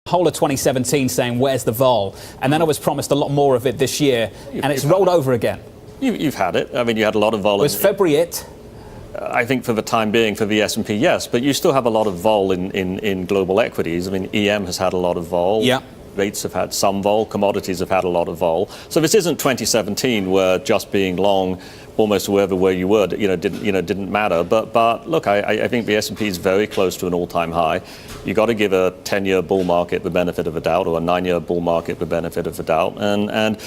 whole of 2017 saying, where's the vol? And then I was promised a lot more of it this year, and it's rolled over again. You've had it. I mean, you had a lot of vol. Was February it? I think for the time being, for the S&P, yes. But you still have a lot of vol in global equities. I mean, EM has had a lot of vol. Yeah. Rates have had some vol. Commodities have had a lot of vol. So this isn't 2017 where just being long almost where you were, didn't matter. But look, I think the S&P is very close to an all-time high. You got to give a 10-year bull market the benefit of a doubt, or a 9-year bull market the benefit of a doubt. And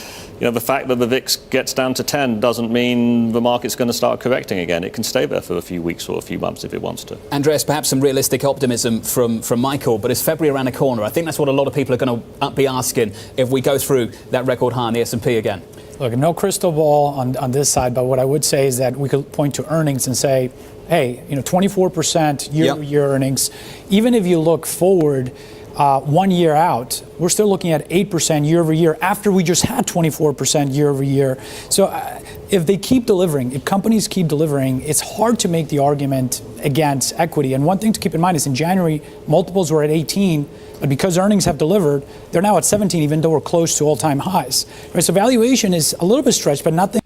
the fact that the VIX gets down to 10 doesn't mean the market's going to start correcting again. It can stay there for a few weeks or a few months if it wants to. Andreas, perhaps some realistic optimism from Michael, but is February around the corner? I think that's what a lot of people are going to be asking if we go through that record high in the S&P again. Look, no crystal ball on this side, but what I would say is that we could point to earnings and say, hey, 24% year-over-year earnings. Even if you look forward 1 year out, we're still looking at 8% year-over-year after we just had 24% year-over-year. So if they keep delivering, if companies keep delivering, it's hard to make the argument against equity. And one thing to keep in mind is in January, multiples were at 18, but because earnings have delivered, they're now at 17, even though we're close to all-time highs. Right, so valuation is a little bit stretched, but nothing.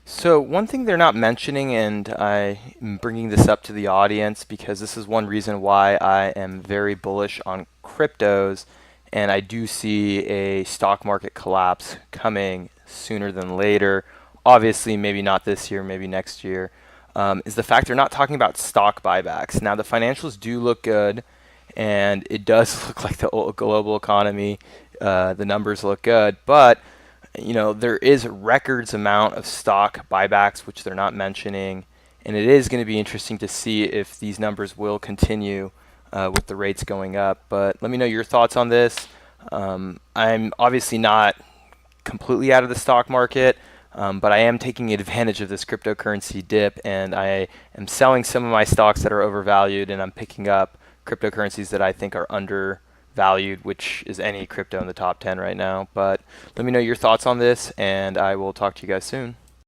So one thing they're not mentioning, and I'm bringing this up to the audience because this is one reason why I am very bullish on cryptos, and I do see a stock market collapse coming sooner than later. Obviously, maybe not this year, maybe next year, is the fact they're not talking about stock buybacks. Now, the financials do look good, and it does look like the global economy, the numbers look good, but there is records amount of stock buybacks, which they're not mentioning, and it is going to be interesting to see if these numbers will continue with the rates going up. But let me know your thoughts on this. I'm obviously not completely out of the stock market, but I am taking advantage of this cryptocurrency dip, and I am selling some of my stocks that are overvalued, and I'm picking up cryptocurrencies that I think are undervalued, which is any crypto in the top 10 right now. But let me know your thoughts on this, and I will talk to you guys soon.